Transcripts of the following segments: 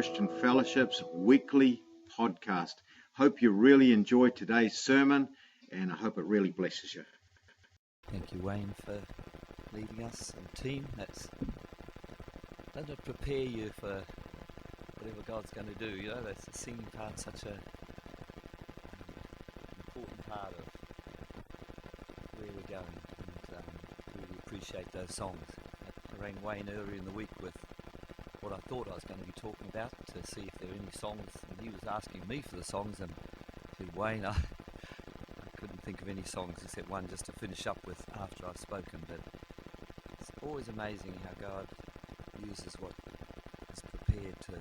Christian Fellowship's weekly podcast. Hope you really enjoyed today's sermon, and I hope it really blesses you. Thank you, Wayne, for leading us and team. Doesn't it prepare you for whatever God's going to do? You know, that's the singing part, such a important part of where we're going, and really appreciate those songs. I rang Wayne earlier in the week with what I thought I was going to be talking about to see if there were any songs, and he was asking me for the songs, and I said, Wayne, I couldn't think of any songs except one just to finish up with after I've spoken. But it's always amazing how God uses what is prepared to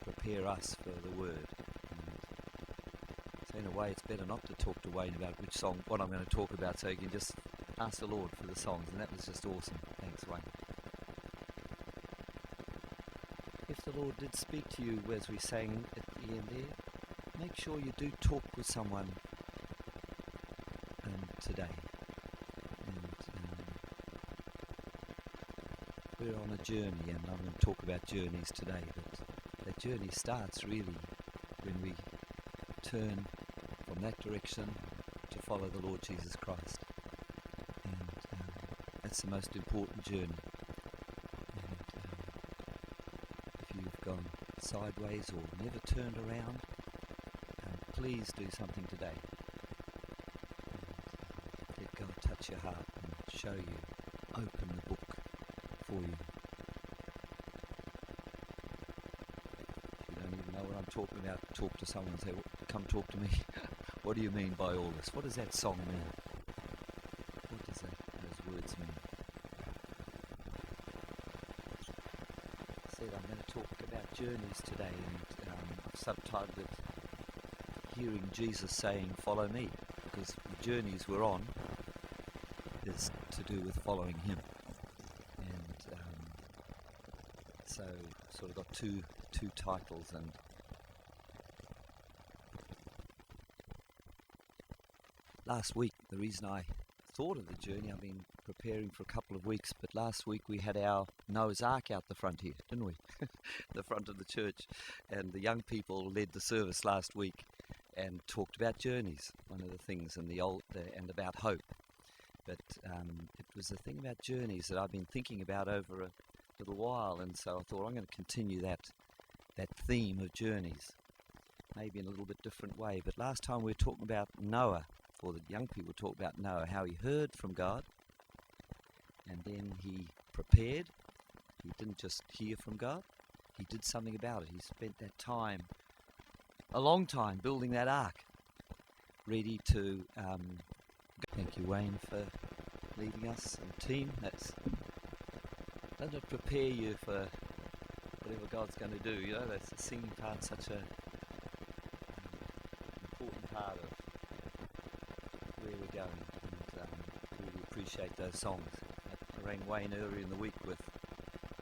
prepare us for the Word. And so in a way, it's better not to talk to Wayne about what I'm going to talk about, so you can just ask the Lord for the songs, and that was just awesome. Thanks, Wayne. If the Lord did speak to you as we sang at the end there, make sure you do talk with someone today. And we're on a journey, and I'm going to talk about journeys today, but that journey starts really when we turn from that direction to follow the Lord Jesus Christ. And that's the most important journey. And if you've gone sideways or never turned around, please do something today. And let God touch your heart and show you, open the book for you. If you don't even know what I'm talking about, talk to someone and say, come talk to me. What do you mean by all this? What does that song mean? What does those words mean? I said I'm going to talk about journeys today, and I've subtitled it Hearing Jesus Saying, Follow Me, because the journeys we're on is to do with following Him. And so sort of got two titles. And last week, the reason I thought of the journey, I've been preparing for a couple of weeks, but last week we had our Noah's Ark out the front here, didn't we? The front of the church. And the young people led the service last week and talked about journeys, one of the things, and and about hope. But it was the thing about journeys that I've been thinking about over a little while, and so I thought I'm going to continue that theme of journeys, maybe in a little bit different way. But last time we were talking about Noah, or the young people talked about Noah, how he heard from God, and then he prepared. He didn't just hear from God, he did something about it. He spent that time, a long time, building that ark, ready to thank you, Wayne, for leading us and team. Doesn't it prepare you for whatever God's going to do? You know, that's the singing part, such a important part of where we're going, and really appreciate those songs. I rang Wayne earlier in the week with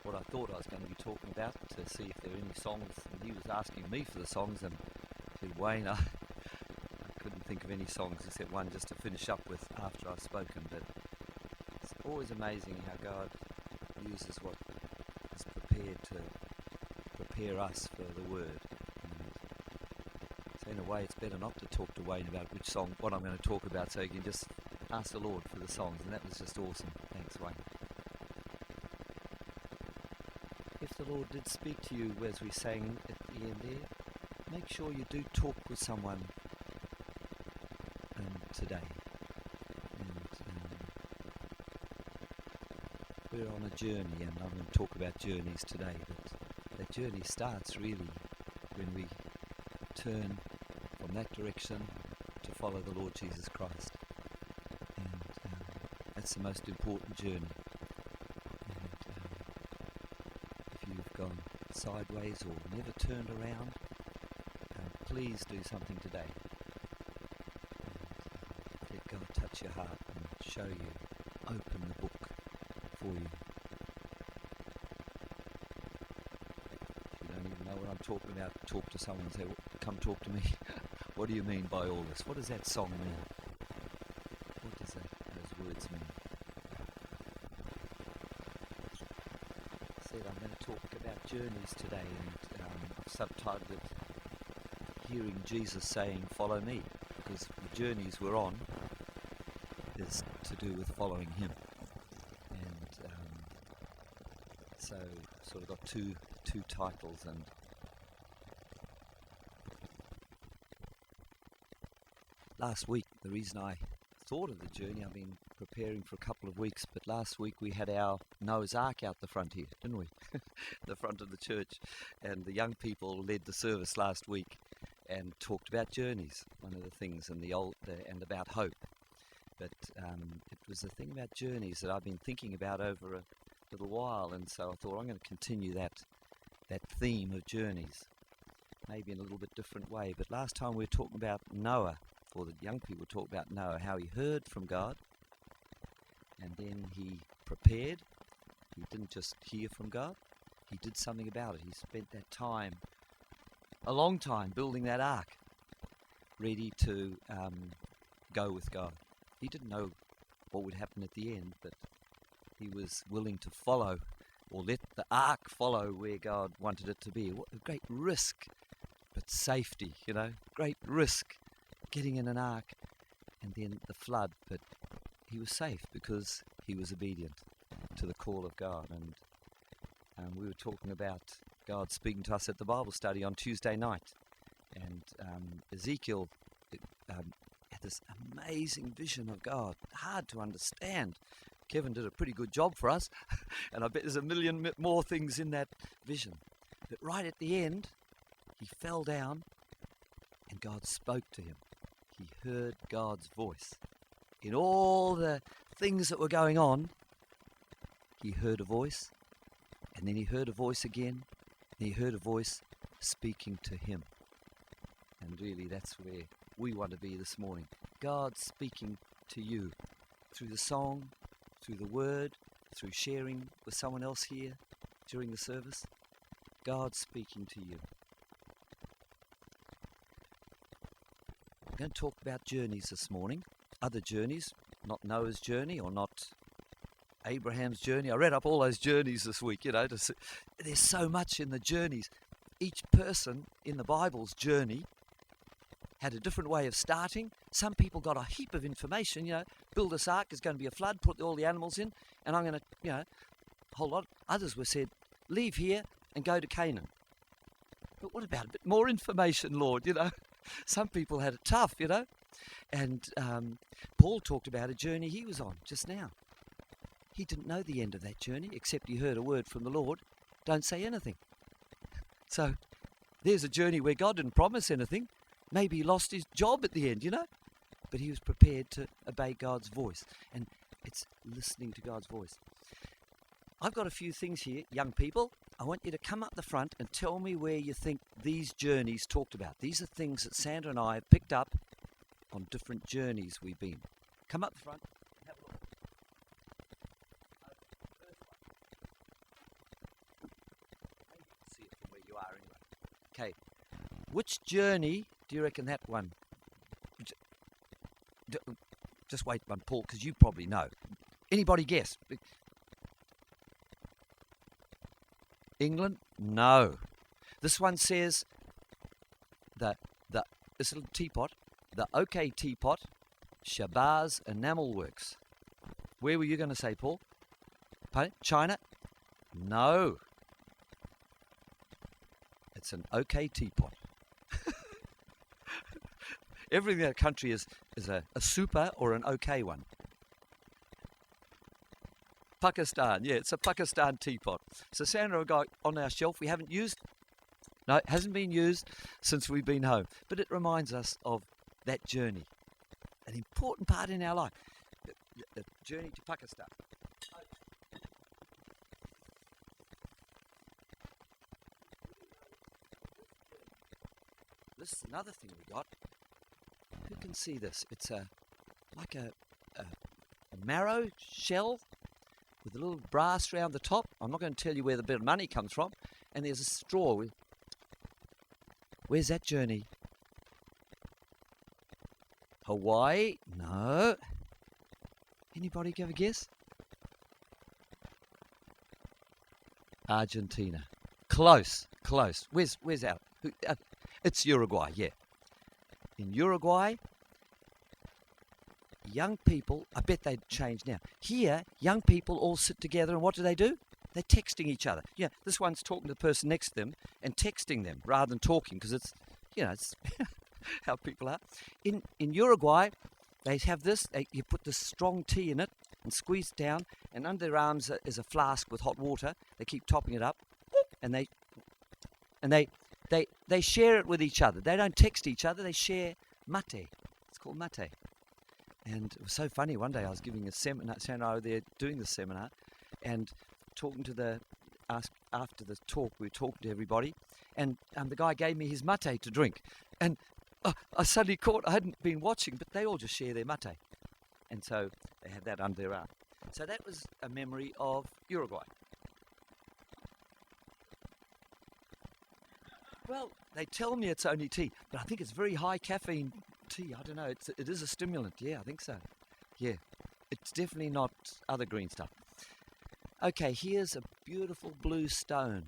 what I thought I was going to be talking about to see if there were any songs, and he was asking me for the songs, and I said, Wayne, I couldn't think of any songs except one just to finish up with after I've spoken. But it's always amazing how God uses what is prepared to prepare us for the Word. And so in a way, it's better not to talk to Wayne about what I'm going to talk about, so you can just ask the Lord for the songs, and that was just awesome. Thanks, Wayne. If the Lord did speak to you as we sang at the end there, make sure you do talk with someone today. And we're on a journey, and I'm going to talk about journeys today, but that journey starts really when we turn from that direction to follow the Lord Jesus Christ. And that's the most important journey. And if you've gone sideways or never turned around, please do something today. And let God touch your heart and show you, open the book for you. If you don't even know what I'm talking about, talk to someone and say, come talk to me. What do you mean by all this? What does that song mean? What does those words mean? said, I'm going to talk about journeys today, and I've subtitled it Hearing Jesus Saying, Follow Me, because the journeys we're on is to do with following Him. And so sort of got two titles. And last week, the reason I thought of the journey, I've been preparing for a couple of weeks, but last week we had our Noah's Ark out the front here, didn't we? The front of the church, and the young people led the service last week and talked about journeys, one of the things, and and about hope. But it was the thing about journeys that I've been thinking about over a little while, and so I thought I'm going to continue that theme of journeys, maybe in a little bit different way. But last time we were talking about Noah, or the young people talked about Noah, how he heard from God, and then he prepared. He didn't just hear from God, he did something about it. He spent that time, a long time, building that ark, ready to go with God. He didn't know what would happen at the end, but he was willing to follow, or let the ark follow where God wanted it to be. What a great risk, but safety, great risk getting in an ark, and then the flood, but he was safe because he was obedient to the call of God. And we were talking about God speaking to us at the Bible study on Tuesday night, and Ezekiel had this amazing vision of God, hard to understand. Kevin did a pretty good job for us, and I bet there's a million more things in that vision. But right at the end, he fell down and God spoke to him. He heard God's voice. In all the things that were going on, he heard a voice, and then he heard a voice again, and he heard a voice speaking to him. And really that's where we want to be this morning. God speaking to you through the song, through the word, through sharing with someone else here during the service. God speaking to you. I'm going to talk about journeys this morning. Other journeys, not Noah's journey or not Abraham's journey. I read up all those journeys this week, there's so much in the journeys. Each person in the Bible's journey had a different way of starting. Some people got a heap of information, build this ark, there's going to be a flood, put all the animals in, and I'm going to, a whole lot. Others were said, leave here and go to Canaan. But what about a bit more information, Lord, Some people had it tough, And Paul talked about a journey he was on just now. He didn't know the end of that journey, except he heard a word from the Lord, don't say anything. So there's a journey where God didn't promise anything. Maybe he lost his job at the end, But he was prepared to obey God's voice. And it's listening to God's voice. I've got a few things here, young people. I want you to come up the front and tell me where you think these journeys talked about. These are things that Sandra and I have picked up on different journeys we've been. Come up the front and have a look. First one. Maybe you can see it from where you are anyway. Okay. Which journey do you reckon that one? Just wait one, Paul, because you probably know. Anybody guess? England? No. This one says this little teapot, the OK Teapot, Shabazz Enamel Works. Where were you going to say, Paul? Pardon? China? No. It's an OK Teapot. Everything in that country is a super or an OK one. Pakistan, yeah, it's a Pakistan teapot. So Sandra and I got on our shelf, we haven't used. No, it hasn't been used since we've been home. But it reminds us of that journey, an important part in our life, the journey to Pakistan. This is another thing we got. Who can see this? It's like a marrow shell with a little brass round the top. I'm not going to tell you where the bit of money comes from. And there's a straw. Where's that journey? Hawaii? No. Anybody have a guess? Argentina. Close. Where's out? It's Uruguay, yeah. In Uruguay, young people, I bet they'd change now. Here, young people all sit together and what do? They're texting each other. Yeah, this one's talking to the person next to them and texting them rather than talking because it's how people are. In Uruguay, they have this, you put this strong tea in it and squeeze it down, and under their arms is a flask with hot water. They keep topping it up, and they share it with each other. They don't text each other, they share mate. It's called mate. And it was so funny, one day I was giving a seminar, Sandra and I were there doing the seminar, and talking to after the talk, we were talking to everybody, and the guy gave me his mate to drink, and I suddenly caught, I hadn't been watching, but they all just share their mate, and so they have that under their arm. So that was a memory of Uruguay. Well, they tell me it's only tea, but I think it's very high caffeine tea. I don't know, it is a stimulant, yeah, I think so. Yeah, it's definitely not other green stuff. Okay, here's a beautiful blue stone.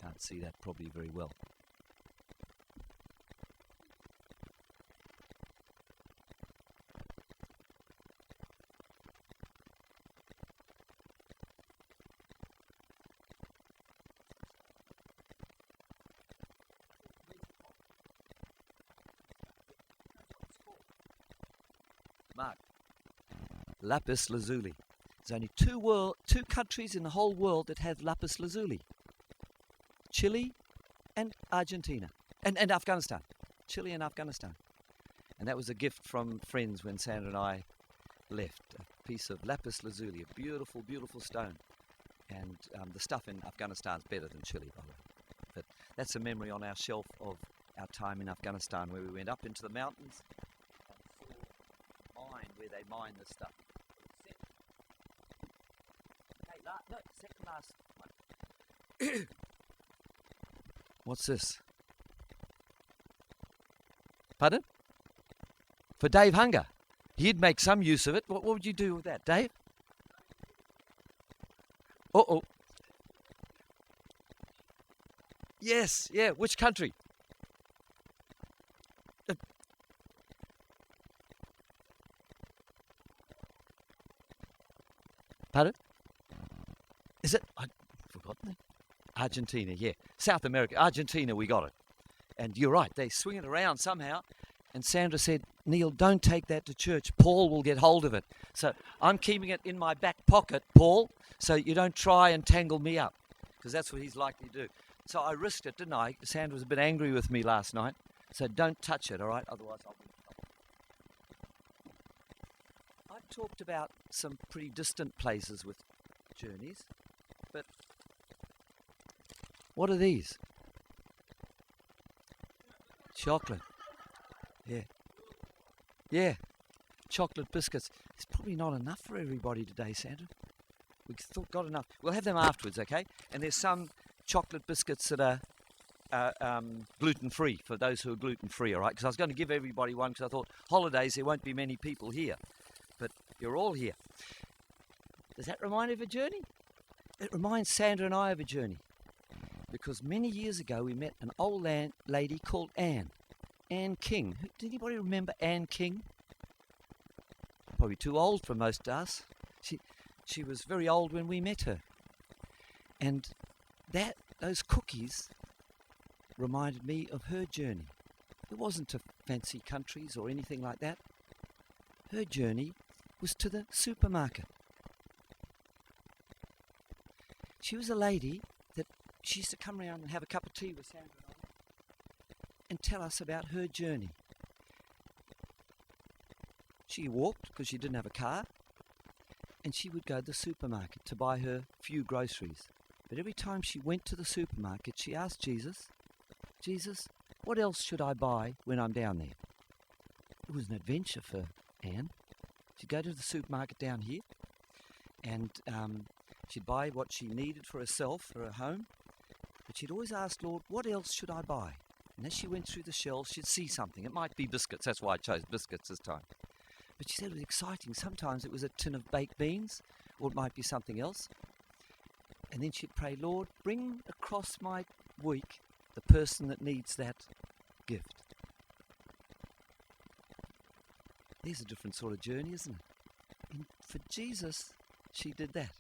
Can't see that probably very well. Mark. Lapis lazuli. There's only two countries in the whole world that have lapis lazuli. Chile and Argentina. And Afghanistan. Chile and Afghanistan. And that was a gift from friends when Sandra and I left. A piece of lapis lazuli, a beautiful, beautiful stone. And the stuff in Afghanistan is better than Chile, by the way. But that's a memory on our shelf of our time in Afghanistan, where we went up into the mountains and saw a mine where they mine this stuff. No, second last one. What's this? Pardon? For Dave Hunger. He'd make some use of it. What would you do with that, Dave? Uh-oh. Yes, yeah. Which country? Pardon? Is it? I've forgotten it. Argentina, yeah. South America. Argentina, we got it. And you're right, they swing it around somehow. And Sandra said, Neil, don't take that to church. Paul will get hold of it. So I'm keeping it in my back pocket, Paul, so you don't try and tangle me up, because that's what he's likely to do. So I risked it, didn't I? Sandra was a bit angry with me last night. So don't touch it, all right? Otherwise I'll be in trouble. I've talked about some pretty distant places with journeys, but what are these? Chocolate. Yeah. Yeah. Chocolate biscuits. It's probably not enough for everybody today, Sandra. We thought got enough. We'll have them afterwards, okay? And there's some chocolate biscuits that are gluten-free, for those who are gluten-free, all right? Because I was going to give everybody one because I thought, holidays, there won't be many people here. But you're all here. Does that remind you of a journey? It reminds Sandra and I of a journey. Because many years ago we met an old lady called Anne. Anne King. Did anybody remember Anne King? Probably too old for most of us. She was very old when we met her. And those cookies reminded me of her journey. It wasn't to fancy countries or anything like that. Her journey was to the supermarket. She was a lady that she used to come around and have a cup of tea with Sandra and I and tell us about her journey. She walked because she didn't have a car, and she would go to the supermarket to buy her few groceries. But every time she went to the supermarket, she asked Jesus, what else should I buy when I'm down there? It was an adventure for Anne. She'd go to the supermarket down here, and she'd buy what she needed for herself, for her home. But she'd always ask, Lord, what else should I buy? And as she went through the shelves, she'd see something. It might be biscuits. That's why I chose biscuits this time. But she said it was exciting. Sometimes it was a tin of baked beans, or it might be something else. And then she'd pray, Lord, bring across my week the person that needs that gift. There's a different sort of journey, isn't it? And for Jesus, she did that.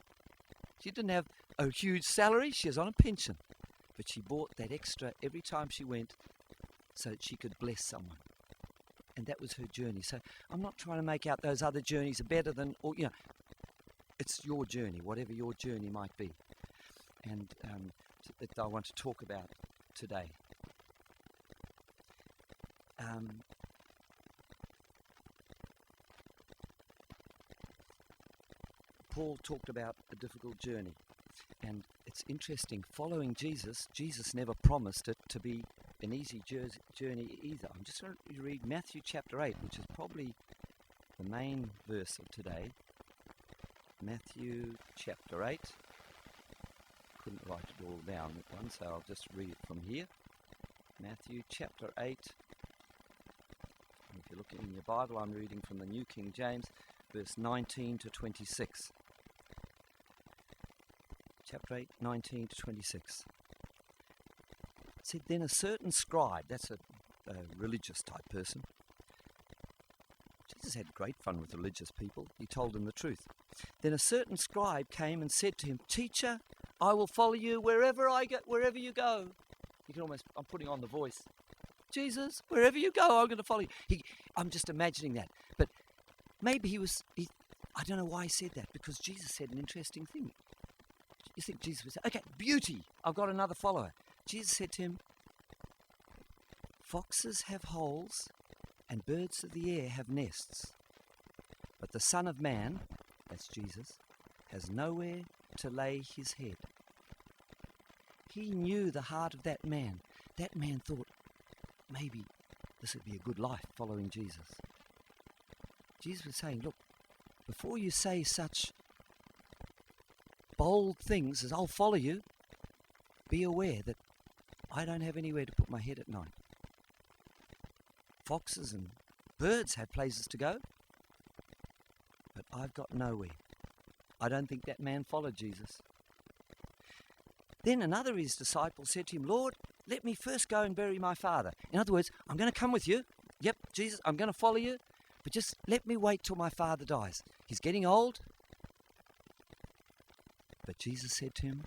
She didn't have a huge salary. She was on a pension. But she bought that extra every time she went so that she could bless someone. And that was her journey. So I'm not trying to make out those other journeys are better than, or it's your journey, whatever your journey might be. And that I want to talk about today. Paul talked about a difficult journey, and it's interesting, following Jesus never promised it to be an easy journey either. I'm just going to read Matthew chapter 8, which is probably the main verse of today. Matthew chapter 8. Couldn't write it all down, that one, so I'll just read it from here. Matthew chapter 8. If you're looking in your Bible, I'm reading from the New King James, verse 19 to 26. Chapter 8, 19 to 26. It said, then a certain scribe, that's a religious type person. Jesus had great fun with religious people. He told them the truth. Then a certain scribe came and said to him, Teacher, I will follow you wherever you go. You can almost, I'm putting on the voice. Jesus, wherever you go, I'm going to follow you. I'm just imagining that. But maybe I don't know why he said that, because Jesus said an interesting thing. You think Jesus would say, okay, beauty, I've got another follower. Jesus said to him, foxes have holes and birds of the air have nests, but the Son of Man, that's Jesus, has nowhere to lay his head. He knew the heart of that man. That man thought, maybe this would be a good life following Jesus. Jesus was saying, look, before you say such bold things as I'll follow you, be aware that I don't have anywhere to put my head at night. Foxes and birds have places to go, but I've got nowhere. I don't think that man followed Jesus. Then another of his disciples said to him, Lord, let me first go and bury my father. In other words, I'm going to come with you. Yep, Jesus, I'm going to follow you, but just let me wait till my father dies. He's getting old. But Jesus said to him,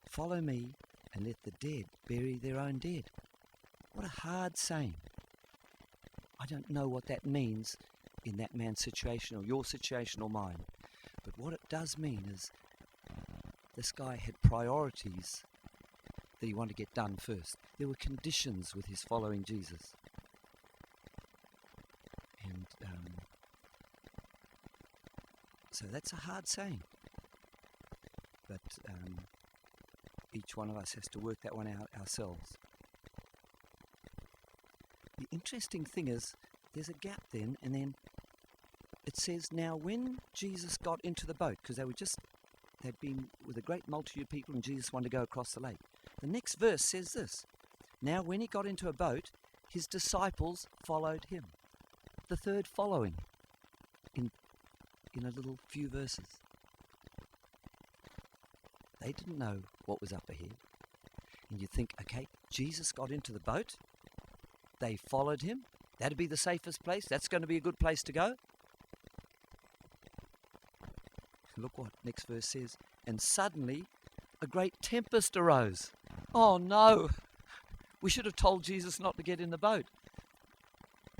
follow me and let the dead bury their own dead. What a hard saying. I don't know what that means in that man's situation or your situation or mine. But what it does mean is this guy had priorities that he wanted to get done first. There were conditions with his following Jesus. And so that's a hard saying. But each one of us has to work that one out ourselves. The interesting thing is, there's a gap then, and then it says, now when Jesus got into the boat, because they'd been with a great multitude of people and Jesus wanted to go across the lake. The next verse says this, now when he got into a boat, his disciples followed him. The third following in a little few verses. They didn't know what was up ahead. And you think, okay, Jesus got into the boat. They followed him. That'd be the safest place. That's going to be a good place to go. Look what next verse says. And suddenly a great tempest arose. Oh no! We should have told Jesus not to get in the boat.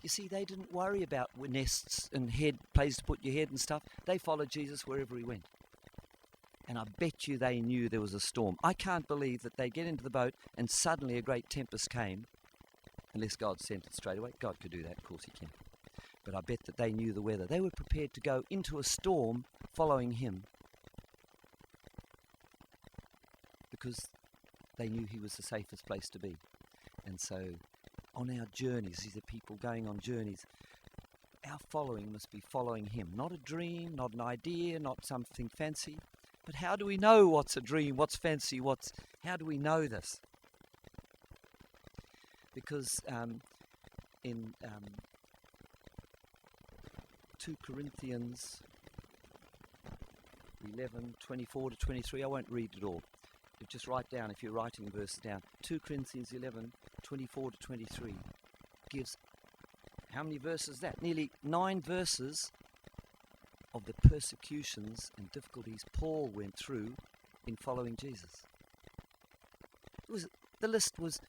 You see, they didn't worry about nests and places to put your head and stuff. They followed Jesus wherever he went. And I bet you they knew there was a storm. I can't believe that they get into the boat and suddenly a great tempest came. Unless God sent it straight away. God could do that, of course he can. But I bet that they knew the weather. They were prepared to go into a storm following him because they knew he was the safest place to be. And so on our journeys, these are people going on journeys, our following must be following him. Not a dream, not an idea, not something fancy. But how do we know what's a dream, what's fancy, how do we know this? Because in 2 Corinthians 11, 24 to 23. I won't read it all. You just write down, if you're writing verses down, 2 Corinthians 11, 24 to 23 gives, how many verses is that? Nearly 9 verses of the persecutions and difficulties Paul went through in following Jesus. The list was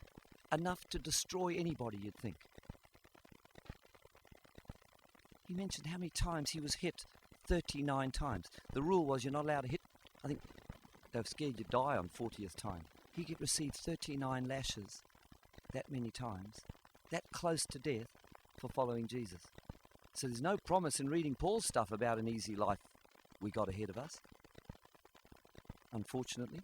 enough to destroy anybody, you'd think. He mentioned how many times he was hit. 39 times. The rule was you're not allowed to hit. I think they were scared you'd die on 40th time. He could receive 39 lashes that many times, that close to death, for following Jesus. So there's no promise in reading Paul's stuff about an easy life we got ahead of us, unfortunately.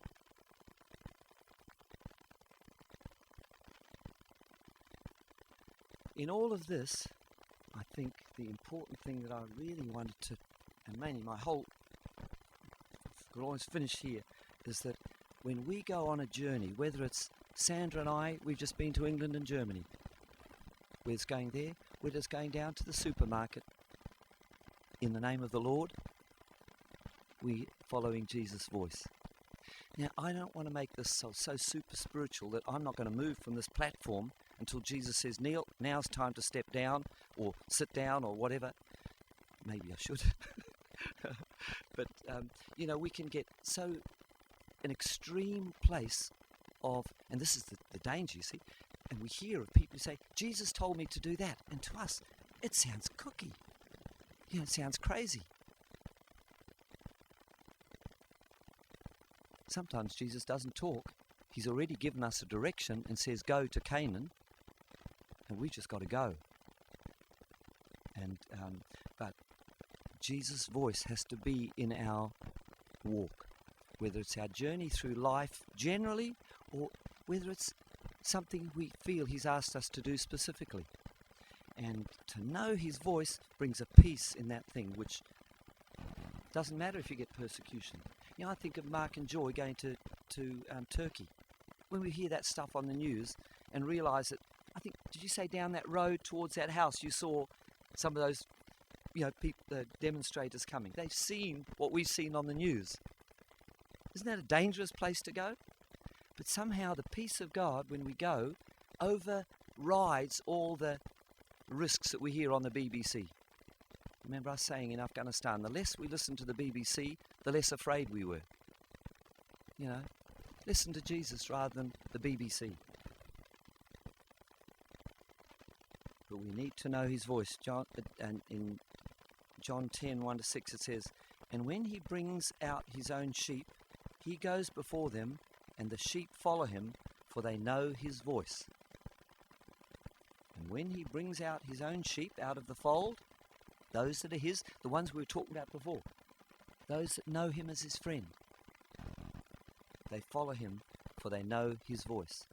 In all of this, I think the important thing that I really wanted to, and mainly my whole, could always finish here, is that when we go on a journey, whether it's Sandra and I, we've just been to England and Germany. We're just going there, we're just going down to the supermarket. In the name of the Lord, we're following Jesus' voice. Now, I don't want to make this so super spiritual that I'm not going to move from this platform until Jesus says, Neil, now's time to step down or sit down or whatever. Maybe I should. But, we can get so an extreme place of, and this is the danger, you see, and we hear of people who say, Jesus told me to do that. And to us, it sounds cookie. It sounds crazy. Sometimes Jesus doesn't talk. He's already given us a direction and says, go to Canaan. And we just got to go. And but Jesus' voice has to be in our walk, whether it's our journey through life generally, or whether it's something we feel He's asked us to do specifically. And to know His voice brings a peace in that thing, which doesn't matter if you get persecution. I think of Mark and Joy going to Turkey. When we hear that stuff on the news and realise that, I think, did you say down that road towards that house you saw some of those, people, the demonstrators coming? They've seen what we've seen on the news. Isn't that a dangerous place to go? But somehow the peace of God, when we go, overrides all the risks that we hear on the BBC. Remember us saying in Afghanistan, the less we listened to the BBC, the less afraid we were. Listen to Jesus rather than the BBC. But we need to know His voice. And in John 10, 1-6 it says, and when He brings out His own sheep, He goes before them, and the sheep follow Him, for they know His voice. And when He brings out His own sheep out of the fold, those that are His, the ones we were talking about before, those that know Him as His friend, they follow Him, for they know His voice.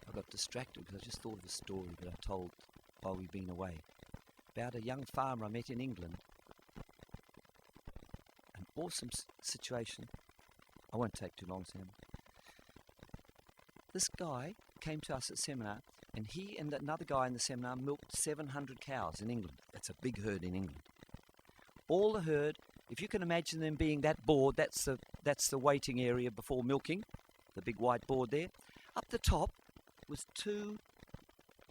I got distracted because I just thought of a story that I told while we've been away about a young farmer I met in England. An awesome situation. I won't take too long, Sam. This guy came to us at seminar, and he and another guy in the seminar milked 700 cows in England. That's a big herd in England. All the herd, if you can imagine them being that board, that's the waiting area before milking, the big white board there. Up the top was 2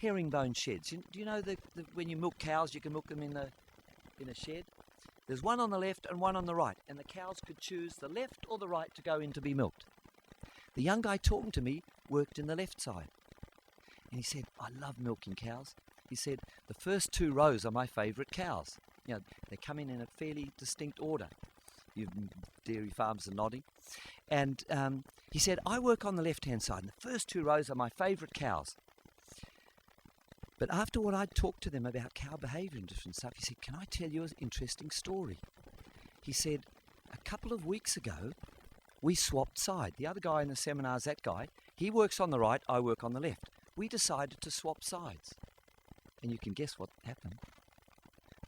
herringbone sheds. Do you know that when you milk cows, you can milk them in a shed? There's one on the left and one on the right, and the cows could choose the left or the right to go in to be milked. The young guy talking to me worked in the left side. And he said, I love milking cows. He said, the first 2 rows are my favourite cows. They come in a fairly distinct order. You dairy farms are nodding. And he said, I work on the left-hand side, and the first 2 rows are my favourite cows. But after what I'd talked to them about cow behaviour and different stuff, he said, can I tell you an interesting story? He said, a couple of weeks ago, we swapped side. The other guy in the seminar is that guy. He works on the right, I work on the left. We decided to swap sides. And you can guess what happened.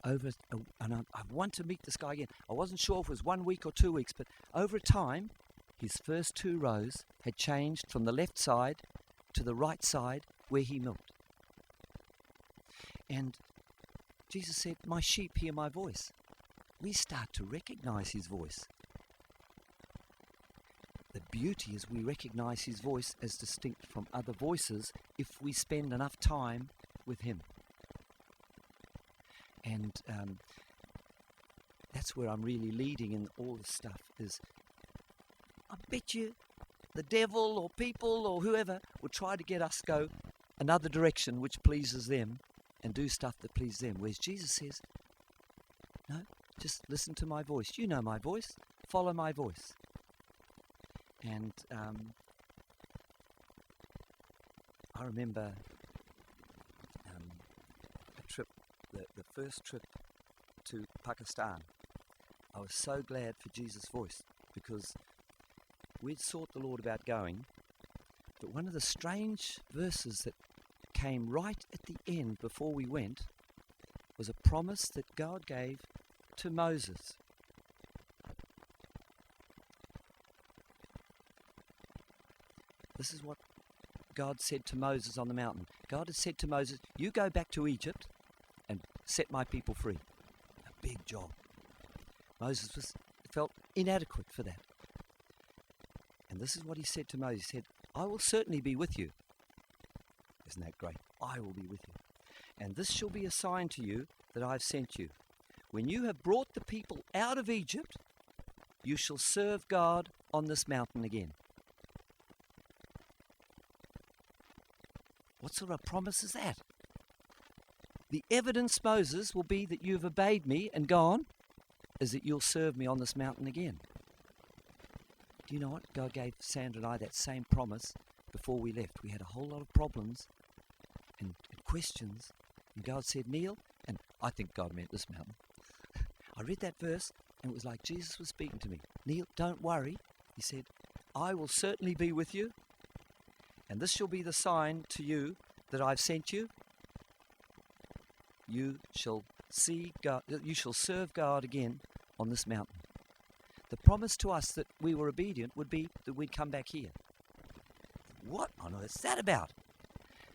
And I want to meet this guy again. I wasn't sure if it was 1 week or 2 weeks, but over time, his first 2 rows had changed from the left side to the right side where he milked. And Jesus said, my sheep hear my voice. We start to recognize his voice. The beauty is we recognize his voice as distinct from other voices if we spend enough time with him. And that's where I'm really leading in all this stuff is, I bet you the devil or people or whoever will try to get us go another direction which pleases them and do stuff that pleases them. Whereas Jesus says, no, just listen to my voice. You know my voice. Follow my voice. And I remember a trip, the first trip to Pakistan. I was so glad for Jesus' voice because we'd sought the Lord about going, but one of the strange verses that came right at the end before we went was a promise that God gave to Moses. This is what God said to Moses on the mountain. God had said to Moses, you go back to Egypt and set my people free. A big job. Moses felt inadequate for that. And this is what he said to Moses. He said, I will certainly be with you. Isn't that great? I will be with you. And this shall be a sign to you that I have sent you. When you have brought the people out of Egypt, you shall serve God on this mountain again. What sort of promise is that? The evidence, Moses, will be that you have obeyed me and gone, is that you'll serve me on this mountain again. Do you know what? God gave Sandra and I that same promise before we left. We had a whole lot of problems and questions. And God said, Neil, and I think God meant this mountain. I read that verse and it was like Jesus was speaking to me. Neil, don't worry. He said, I will certainly be with you. And this shall be the sign to you that I've sent you. You shall see God, you shall serve God again on this mountain. The promise to us that we were obedient would be that we'd come back here. What on earth is that about?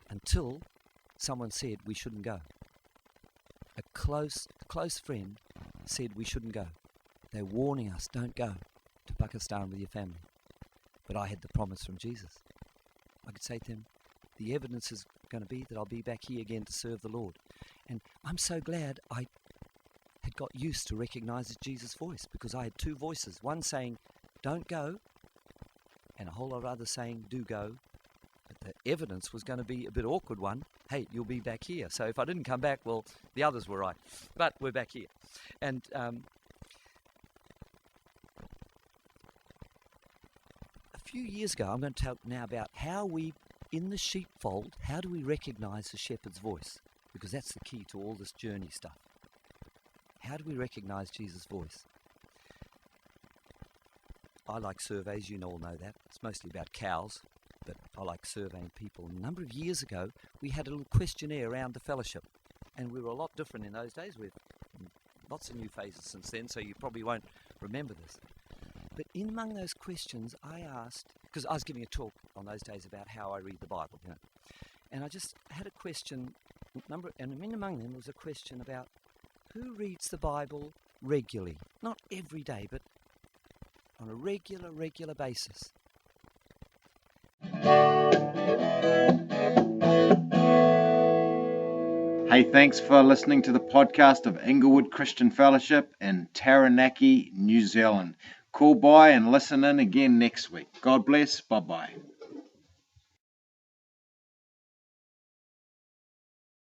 Until someone said we shouldn't go. A close friend said we shouldn't go. They're warning us, don't go to Pakistan with your family. But I had the promise from Jesus. I could say to them, the evidence is going to be that I'll be back here again to serve the Lord. And I'm so glad I had got used to recognize Jesus' voice, because I had two voices, one saying, don't go, and a whole lot of others saying, do go. But the evidence was going to be a bit awkward one. Hey, you'll be back here. So if I didn't come back, well, the others were right. But we're back here. And a few years ago, I'm going to talk now about how we, in the sheepfold, how do we recognize the shepherd's voice? Because that's the key to all this journey stuff. How do we recognize Jesus' voice? I like surveys, you all know that. It's mostly about cows, but I like surveying people. A number of years ago, we had a little questionnaire around the fellowship, and we were a lot different in those days. We've lots of new faces since then, so you probably won't remember this. But in among those questions, I asked, because I was giving a talk on those days about how I read the Bible, you know, and I just had a question, and in among them was a question about who reads the Bible regularly, not every day, but on a regular basis. Hey, thanks for listening to the podcast of Inglewood Christian Fellowship in Taranaki, New Zealand. Call by and listen in again next week. God bless. Bye-bye.